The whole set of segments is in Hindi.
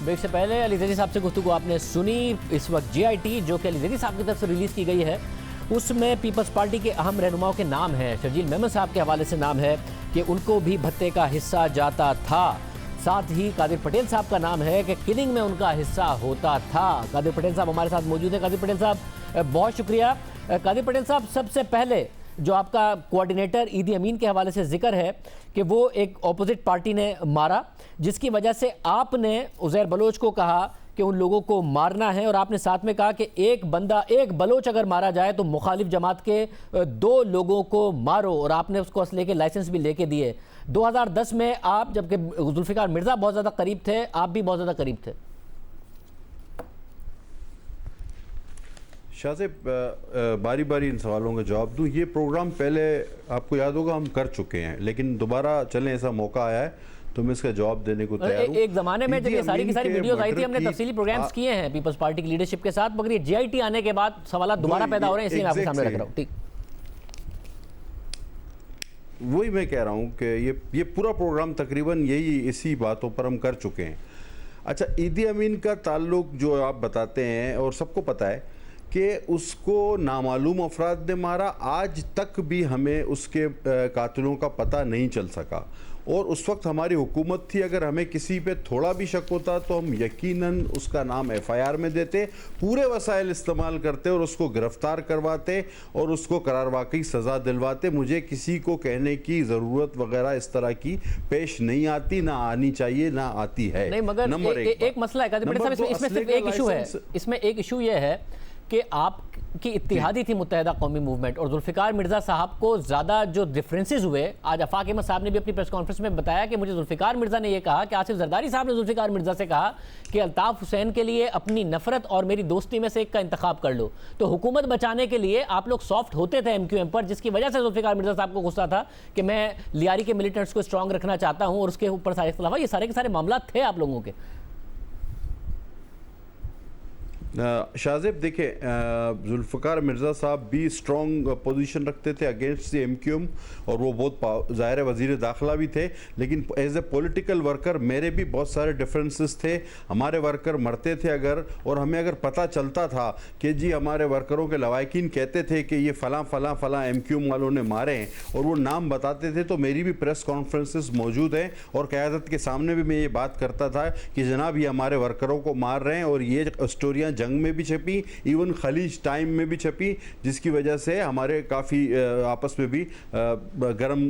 ब्रेक से पहले अली ज़ैदी साहब से गुफ्तगू आपने सुनी। इस वक्त JIT जो कि अली ज़ैदी साहब की तरफ से रिलीज़ की गई है, उसमें पीपल्स पार्टी के अहम रहनुमाओं के नाम हैं। शर्जील मेमन साहब के हवाले से नाम है कि उनको भी भत्ते का हिस्सा जाता था। साथ ही कादिर पटेल साहब का नाम है कि किलिंग में उनका हिस्सा होता था। कादिर पटेल साहब हमारे साथ मौजूद हैं। कादिर पटेल साहब बहुत शुक्रिया। कादिर पटेल साहब, सबसे पहले जो आपका कोऑर्डिनेटर ईदी अमीन के हवाले से जिक्र है कि वो एक अपोजिट पार्टी ने मारा, जिसकी वजह से आपने उज़ैर बलोच को कहा कि उन लोगों को मारना है, और आपने साथ में कहा कि एक बलोच अगर मारा जाए तो मुखालिफ जमात के 2 लोगों को मारो, और आपने उसको असले के लाइसेंस भी लेके दिए। 2010 में आप, जबकि जुल्फ़िकार मिर्ज़ा बहुत ज़्यादा करीब थे, आप भी बहुत ज़्यादा करीब थे। शाहज़ेब, बारी बारी इन सवालों का जवाब दूं। ये प्रोग्राम पहले आपको याद होगा हम कर चुके हैं, लेकिन दोबारा चलें ऐसा मौका आया है तो मैं इसका जवाब देने को तैयार हूं। एक ज़माने में जब ये सारी की सारी वीडियोस आई थी, हमने तफसीली प्रोग्राम्स किए हैं पीपल्स पार्टी की लीडरशिप के साथ, मगर ये JIT आने के बाद सवाल दोबारा पैदा हो रहे हैं, इसलिए मैं आपके सामने रख रहा हूँ। ठीक, वही मैं कह रहा हूँ कि ये पूरा प्रोग्राम तकरीबन इसी बातों पर हम कर चुके हैं। अच्छा, ईदी अमीन का ताल्लुक जो आप बताते हैं और सबको पता है कि उसको नामालूम अफराद ने मारा, आज तक भी हमें उसके कातिलों का पता नहीं चल सका। और उस वक्त हमारी हुकूमत थी, अगर हमें किसी पे थोड़ा भी शक होता तो हम यकीनन उसका नाम FIR में देते, पूरे वसाइल इस्तेमाल करते और उसको गिरफ्तार करवाते और उसको करार वाकई सज़ा दिलवाते। मुझे किसी को कहने की ज़रूरत वगैरह इस तरह की पेश नहीं आती, ना आनी चाहिए, ना आती है। नहीं, मगर नंबर एक मसला है कादिर साहब, इसमें सिर्फ एक इशू है। इसमें एक इशू ये है कि आपकी इत्तिहादी थी मुत्तहिदा कौमी मूवमेंट, और जुल्फ़िकार मिर्ज़ा साहब को ज़्यादा जो डिफरेंसेस हुए, आज आफाक अहमद साहब ने भी अपनी प्रेस कॉन्फ्रेंस में बताया कि मुझे जुल्फ़िकार मिर्ज़ा ने यह कहा कि आसिफ जरदारी साहब ने जुल्फ़िकार मिर्ज़ा से कहा कि अल्ताफ़ हुसैन के लिए अपनी नफरत और मेरी दोस्ती में से एक का इंतखाब कर लो। तो हुकूमत बचाने के लिए आप लोग सॉफ्ट होते थे MQM पर, जिसकी वजह से जुल्फ़िकार मिर्ज़ा साहब को गुस्सा था कि मैं लियारी के मिलिटेंट्स को स्ट्रॉन्ग रखना चाहता हूँ, और उसके ऊपर सारे इख्तिलाफ, ये सारे के सारे मामला थे आप लोगों के। शाहज़ेब, देखे, जुल्फ़िकार मिर्ज़ा साहब भी स्ट्रॉन्ग पोजीशन रखते थे अगेंस्ट द MQM, और वो बहुत ज़ाहिर वज़ीर दाखिला भी थे, लेकिन एज ए पॉलिटिकल वर्कर मेरे भी बहुत सारे डिफरेंसेस थे। हमारे वर्कर मरते थे अगर, और हमें अगर पता चलता था कि जी हमारे वर्करों के लवाकिन कहते थे कि ये फ़लाँ फ़लाँ फ़लाँ MQM वालों ने मारे हैं, और वो नाम बताते थे, तो मेरी भी प्रेस कॉन्फ्रेंसेस मौजूद हैं और क़यादत के सामने भी मैं ये बात करता था कि जनाब ये हमारे वर्करों को मार रहे हैं, और ये स्टोरियाँ जंग में भी छपी, इवन खलीज टाइम में भी छपी, जिसकी वजह से हमारे काफ़ी आपस में भी गर्म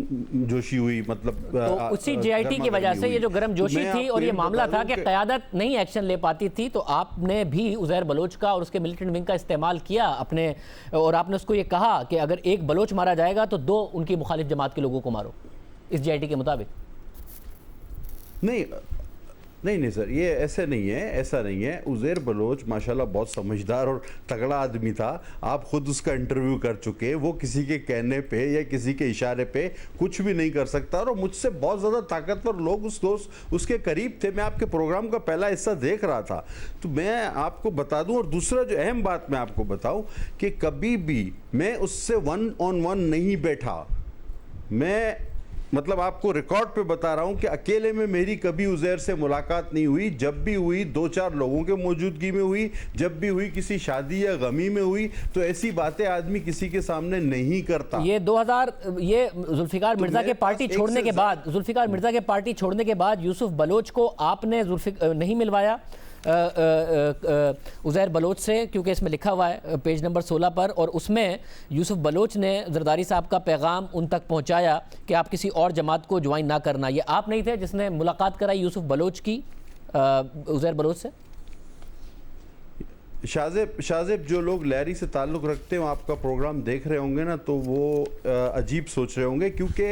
जोशी हुई। मतलब तो उसी JIT की वजह से ये जो गर्म जोशी थी और ये मामला था कि क़यादत नहीं एक्शन ले पाती थी, तो आपने भी उज़ैर बलोच का और उसके मिलिटेंट विंग का इस्तेमाल किया अपने, और आपने उसको ये कहा कि अगर एक बलोच मारा जाएगा तो 2 उनकी मुखालिफ जमात के लोगों को मारो, इस JIT के मुताबिक। नहीं सर, ये ऐसे नहीं है, ऐसा नहीं है। उज़ैर बलोच माशाल्लाह बहुत समझदार और तगड़ा आदमी था। आप खुद उसका इंटरव्यू कर चुके। वो किसी के कहने पे या किसी के इशारे पे कुछ भी नहीं कर सकता, और मुझसे बहुत ज़्यादा ताकतवर लोग उसके करीब थे। मैं आपके प्रोग्राम का पहला हिस्सा देख रहा था, तो मैं आपको बता दूं। और दूसरा जो अहम बात मैं आपको बताऊं कि कभी भी मैं उससे 1-on-1 नहीं बैठा। मैं मतलब आपको रिकॉर्ड पे बता रहा हूं कि अकेले में मेरी कभी उज़ैर से मुलाकात नहीं हुई। जब भी हुई 2-4 लोगों के मौजूदगी में हुई, जब भी हुई किसी शादी या गमी में हुई। तो ऐसी बातें आदमी किसी के सामने नहीं करता। ये जुल्फ़िकार मिर्ज़ा के पार्टी छोड़ने के बाद, जुल्फ़िकार मिर्ज़ा के पार्टी छोड़ने के बाद यूसुफ बलोच को आपने नहीं मिलवाया उज़ैर बलोच से, क्योंकि इसमें लिखा हुआ है पेज नंबर 16 पर, और उसमें यूसुफ बलोच ने जरदारी साहब का पैगाम उन तक पहुंचाया कि आप किसी और जमात को ज्वाइन ना करना। ये आप नहीं थे जिसने मुलाकात कराई यूसुफ बलोच की उज़ैर बलोच से? शाहज़ेब, जो लोग लहरी से ताल्लुक़ रखते हैं, आपका प्रोग्राम देख रहे होंगे ना, तो वो अजीब सोच रहे होंगे, क्योंकि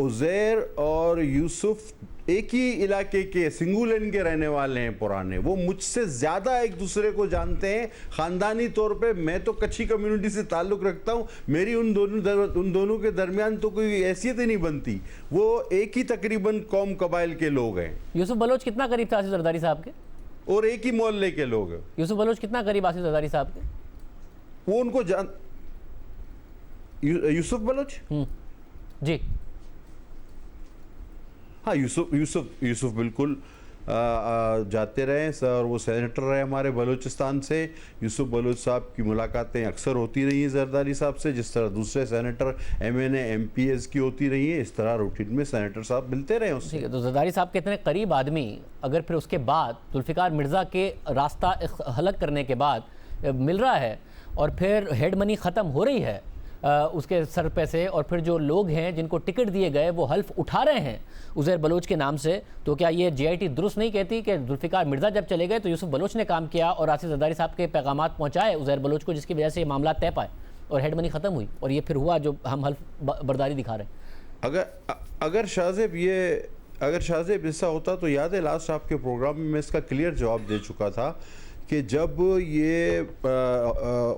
उज़ैर और यूसुफ एक ही इलाके के सिंगुलेन के रहने वाले हैं पुराने। वो मुझसे ज़्यादा एक दूसरे को जानते हैं ख़ानदानी तौर पे। मैं तो कच्छी कम्युनिटी से ताल्लुक़ रखता हूँ, मेरी उन दोनों के दरमियान तो कोई हैसियत ही नहीं बनती। वो एक ही तकरीबन कौम कबाइल के लोग हैं। यूसुफ बलोच कितना करीब था आसिफ जरदारी साहब के? और एक ही मोहल्ले के लोग हैं। यूसुफ बलोच कितना करीब आसिफ जरदारी साहब के? वो उनको यूसुफ बलोच जी, हाँ, यूसुफ बिल्कुल जाते रहे सर, वो सेनेटर रहे हमारे बलूचिस्तान से। यूसुफ बलूच साहब की मुलाकातें अक्सर होती रही हैं जरदारी साहब से, जिस तरह दूसरे सेनेटर MNA MPs की होती रही हैं, इस तरह रूटीन में सेनेटर साहब मिलते रहे उससे। ठीक है, तो जरदारी साहब के इतने करीब आदमी अगर फिर उसके बाद जुल्फ़िकार मिर्ज़ा के रास्ता हलक करने के बाद मिल रहा है और फिर हेड मनी ख़त्म हो रही है उसके सर पे से, और फिर जो लोग हैं जिनको टिकट दिए गए वो हल्फ उठा रहे हैं उज़ैर बलोच के नाम से, तो क्या ये JIT दुरुस्त नहीं कहती कि जुल्फ़िकार मिर्ज़ा जब चले गए तो यूसुफ बलोच ने काम किया और आसिफ जरदारी साहब के पैगामात पहुँचाए उज़ैर बलोच को, जिसकी वजह से ये मामला तय पाए और हेड मनी ख़त्म हुई, और ये फिर हुआ जो हम हल्फ बर्दारी दिखा रहे हैं। अगर शाहजेब ऐसा होता तो याद है लास्ट आपके प्रोग्राम में मैं इसका क्लियर जवाब दे चुका था कि जब ये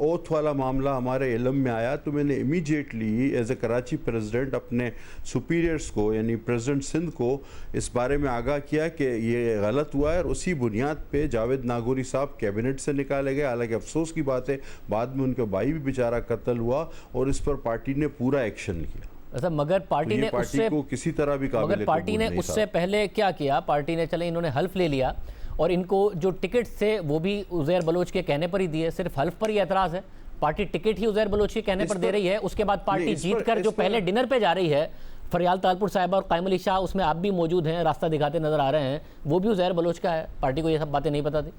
ओथ वाला मामला हमारे इल्म में आया तो मैंने immediately as a Karachi president अपने सुपीरियर्स को, यानी प्रेसिडेंट सिंध को, इस बारे में आगाह किया कि ये गलत हुआ है, और उसी बुनियाद पे जावेद नागौरी साहब कैबिनेट से निकाले गए। हालांकि अफसोस की बात है बाद में उनका भाई भी बेचारा कत्ल हुआ और इस पर पार्टी ने पूरा एक्शन लिया। अच्छा, मगर पार्टी ने उससे को किसी तरह भी मगर पार्टी ने उससे पहले क्या किया? पार्टी ने चले इन्होंने हल्फ ले लिया और इनको जो टिकट थे वो भी उज़ैर बलोच के कहने पर ही दिए। सिर्फ हल्फ पर ही एतराज़ है, पार्टी टिकट ही उज़ैर बलोच के कहने पर दे रही है। उसके बाद पार्टी जीत कर जो पहले डिनर पे जा रही है, फरियाल तालपुर साहिबा और कायम अली शाह उसमें आप भी मौजूद हैं, रास्ता दिखाते नजर आ रहे हैं, वो भी उज़ैर बलोच का है। पार्टी को ये सब बातें नहीं पता थी।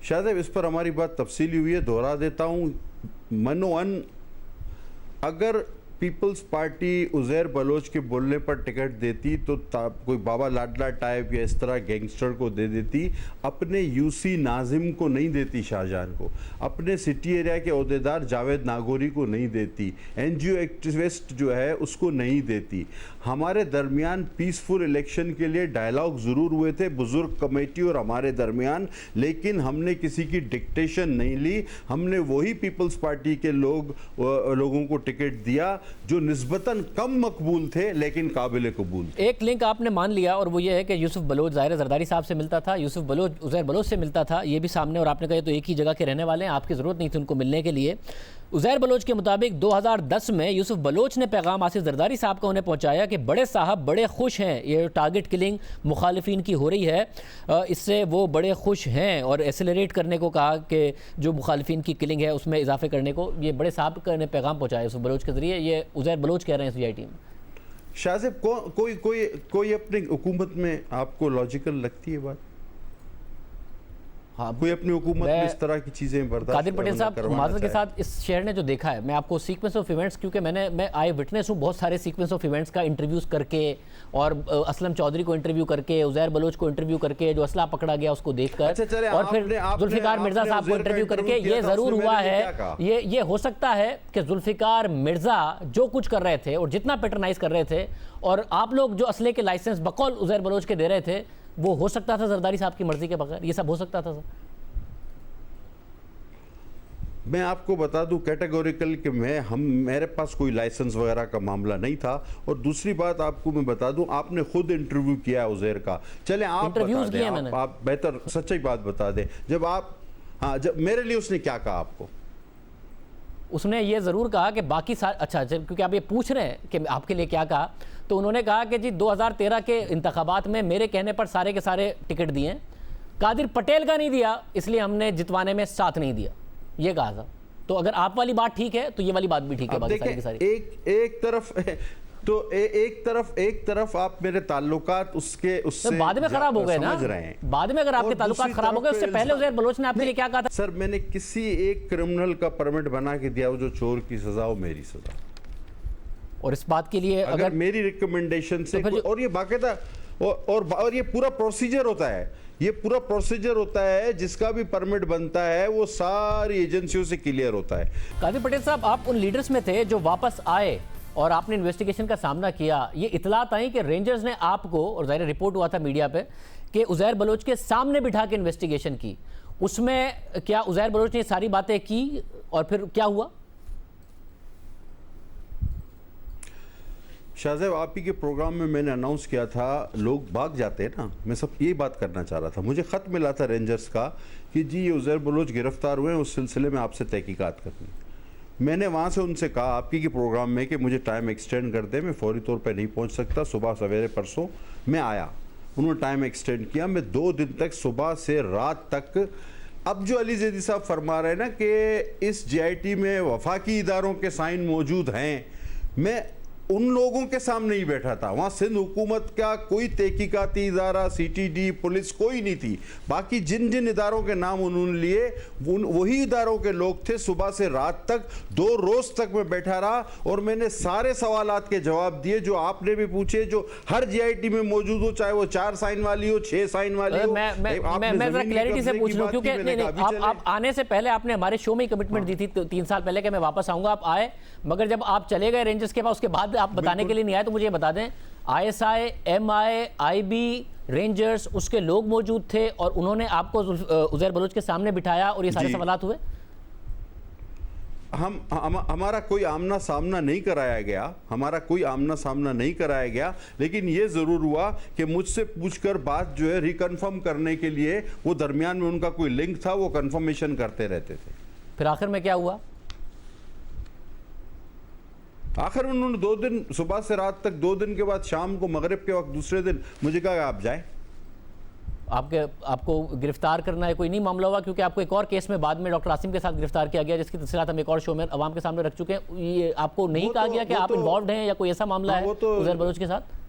शायद इस पर हमारी बात तफसीली हुई है, दोहरा देता हूँ। मनोअन अगर पीपल्स पार्टी उज़ैर बलोच के बोलने पर टिकट देती तो कोई बाबा लाडला टाइप या इस तरह गैंगस्टर को दे देती, अपने UC नाजिम को नहीं देती, शाहजहां को, अपने सिटी एरिया के अहदेदार जावेद नागौरी को नहीं देती, NGO एक्टिविस्ट जो है उसको नहीं देती। हमारे दरमियान पीसफुल इलेक्शन के लिए डायलॉग ज़रूर हुए थे बुज़ुर्ग कमेटी और हमारे दरमियान, लेकिन हमने किसी की डिक्टेशन नहीं ली। हमने वही पीपल्स पार्टी के लोगों को टिकट दिया जो निस्बतन कम मकबूल थे लेकिन काबिल कबूल थे। एक लिंक आपने मान लिया और वो ये है कि यूसुफ बलोच ज़ाहिर जरदारी साहब से मिलता था, यूसुफ बलोच उज़ैर बलोच से मिलता था, ये भी सामने, और आपने कहा तो एक ही जगह के रहने वाले हैं, आपकी ज़रूरत नहीं थी उनको मिलने के लिए। उज़ैर बलोच के मुताबिक 2010 में यूसुफ बलोच ने पैगाम आसिफ जरदारी साहब को उन्हें पहुंचाया कि बड़े साहब बड़े खुश हैं, ये टारगेट किलिंग मुखालिफिन की हो रही है, इससे वो बड़े खुश हैं, और एसेलरेट करने को कहा कि जो मुखालिफिन की किलिंग है उसमें इजाफे करने को, ये बड़े साहब ने पैगाम पहुँचाया यूसुफ बलोच के ज़रिए। ये उज़ैर बलोच कह रहे हैं CIT में। शाहजेब कोई अपनी हुकूमत में आपको लॉजिकल लगती है बात? हाँ, कोई अपनी हुकूमत में इस तरह की चीज़ें बर्दाश्त कादिर पटेल साहब, माजरत के साथ इस शहर ने जो देखा है, मैं आपको सीक्वेंस ऑफ इवेंट्स, क्योंकि मैं आई विटनेस हूँ बहुत सारे सीक्वेंस ऑफ इवेंट्स का, इंटरव्यूज़ करके और असलम चौधरी को इंटरव्यू करके, उज़ैर बलोच को इंटरव्यू करके, जो असला पकड़ा गया उसको देखकर, और फिर जुल्फ़िकार मिर्ज़ा साहब को इंटरव्यू करके, ये ज़रूर हुआ है, ये हो सकता है कि जुल्फ़िकार मिर्ज़ा जो कुछ कर रहे थे और जितना पैटर्नाइज कर रहे थे, और आप लोग जो असले के लाइसेंस बकौल उज़ैर बलोच के दे रहे थे, वो हो सकता था जरदारी साहब की मर्जी के बगैर, ये सब हो सकता था सर। मैं आपको बता दूं कैटेगोरिकल कि मेरे पास कोई लाइसेंस वगैरह का मामला नहीं था, और दूसरी बात आपको मैं बता दूं, आपने खुद इंटरव्यू किया उज़ैर का, चले आप बता दें, आप बेहतर सच्ची बात बता दें, जब मेरे लिए उसने क्या कहा आपको? उसने ये ज़रूर कहा कि बाकी अच्छा, क्योंकि आप ये पूछ रहे हैं कि आपके लिए क्या कहा, तो उन्होंने कहा कि जी 2013 के इंतखाबात में मेरे कहने पर सारे के सारे टिकट दिए, कादिर पटेल का नहीं दिया, इसलिए हमने जितवाने में साथ नहीं दिया, ये कहा था। तो अगर आप वाली बात ठीक है तो ये वाली बात भी ठीक है। बाकी सारी की सारी एक तरफ आप मेरे ताल्लुकात उससे बाद में खराब हो गए ना, बाद में अगर आपके ताल्लुकात खराब हो गए, उससे पहले उज़ैर बलोच ने आपके लिए क्या कहा था? सर, मैंने किसी एक क्रिमिनल का परमिट बना के दिया, जो चोर की सजा हो मेरी सजा, और इस बात के लिए अगर मेरी रिकमेंडेशन से और ये बाकायदा और ये पूरा प्रोसीजर होता है, ये पूरा प्रोसीजर होता है, जिसका भी परमिट बनता है वो सारी एजेंसियों से क्लियर होता है। कादिर पटेल साहब, आप उन लीडर्स में थे जो वापस आए और आपने इन्वेस्टिगेशन का सामना किया। ये इतलात आई कि रेंजर्स ने आपको, और ज़ाहिर रिपोर्ट हुआ था मीडिया पे, कि उज़ैर बलोच के सामने बिठा के इन्वेस्टिगेशन की, उसमें क्या उज़ैर बलोच ने सारी बातें की और फिर क्या हुआ? शाहजेब, आप ही के प्रोग्राम में मैंने अनाउंस किया था, लोग भाग जाते हैं ना, मैं सब यही बात करना चाह रहा था। मुझे ख़त मिला था रेंजर्स का कि जी ये उज़ैर बलोच गिरफ्तार हुए हैं, उस सिलसिले में आपसे तहकीकात करनी। मैंने वहाँ से उनसे कहा आपकी के प्रोग्राम में कि मुझे टाइम एक्सटेंड कर दे, मैं फौरी तौर पे नहीं पहुँच सकता, सुबह सवेरे परसों मैं आया। उन्होंने टाइम एक्सटेंड किया, मैं 2 दिन तक सुबह से रात तक। अब जो अली जैदी साहब फरमा रहे हैं ना कि इस JIT में वफाकी इदारों के साइन मौजूद हैं, मैं उन लोगों के सामने ही बैठा था। वहाँ सिंध हुकूमत का कोई तहकीकाती इदारा, CTD, पुलिस कोई नहीं थी। बाकी जिन जिन इदारों के नाम उन्होंने लिए वही इदारों के लोग थे। सुबह से रात तक 2 रोज तक मैं बैठा रहा और मैंने सारे सवालात के जवाब दिए जो आपने भी पूछे, जो हर JIT में मौजूद हो, चाहे वो 4 साइन वाली हो, 6 साइन वाली हो। मैं जरा क्लैरिटी से पूछ लूं, क्योंकि नहीं, आप आने से पहले आपने हमारे शो में कमिटमेंट दी थी 3 साल पहले कि मैं वापस आऊंगा। आप आए, मगर जब आप चले गए रेंजर्स के पास, उसके बाद आप बताने के लिए नहीं आए। तो मुझे ये बता दें, ISI, MI, IB, रेंजर्स, उसके लोग मौजूद थे और उन्होंने आपको उज़ैर बलोच के सामने बिठाया और ये सारे सवालात हुए? हमारा कोई आमना सामना नहीं कराया गया, हमारा कोई आमना सामना नहीं कराया गया, लेकिन ये ज़रूर हुआ कि मुझसे पूछकर बात जो है रिकन्फर्म करने के लिए, वो दरमियान में उनका कोई लिंक था, वो कंफर्मेशन करते रहते थे। फिर आखिर में क्या हुआ? आखिर में उन्होंने 2 दिन सुबह से रात तक, 2 दिन के बाद शाम को मगरिब के वक्त दूसरे दिन मुझे कहा आप जाएं। आपको गिरफ्तार करना है कोई नहीं मामला हुआ? क्योंकि आपको एक और केस में बाद में डॉक्टर आसिम के साथ गिरफ्तार किया गया, जिसकी तफसीलात हम एक और शो में अवाम के सामने रख चुके हैं। ये आपको नहीं कहा गया कि आप इन्वॉल्व हैं या कोई ऐसा मामला है उज़ैर बलोच के साथ?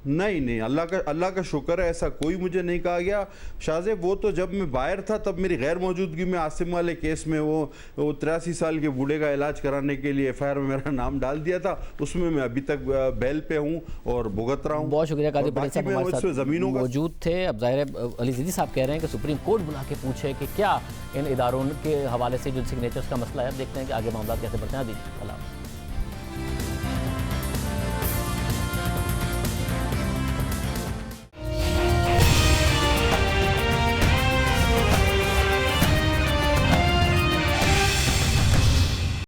नहीं, अल्लाह का शुक्र है, ऐसा कोई मुझे नहीं कहा गया। शाहजेब, वो तो जब मैं बाहर था तब मेरी गैर मौजूदगी में आसिम वाले केस में वो 83 साल के बूढ़े का इलाज कराने के लिए FIR में मेरा नाम डाल दिया था। उसमें मैं अभी तक बेल पे हूँ और भुगत रहा हूँ। बहुत शुक्रिया कादिर पटेल साहब हमारे साथ ज़मीनों मौजूद थे। अब ज़ाहिर है अली जैदी साहब कह रहे हैं कि सुप्रीम कोर्ट बुला के पूछे कि क्या इन इदारों के हवाले से जो सिग्नेचर्स का मसला है। अब देखते हैं कि आगे मामला कैसे बढ़ते हैं। अल्लाह।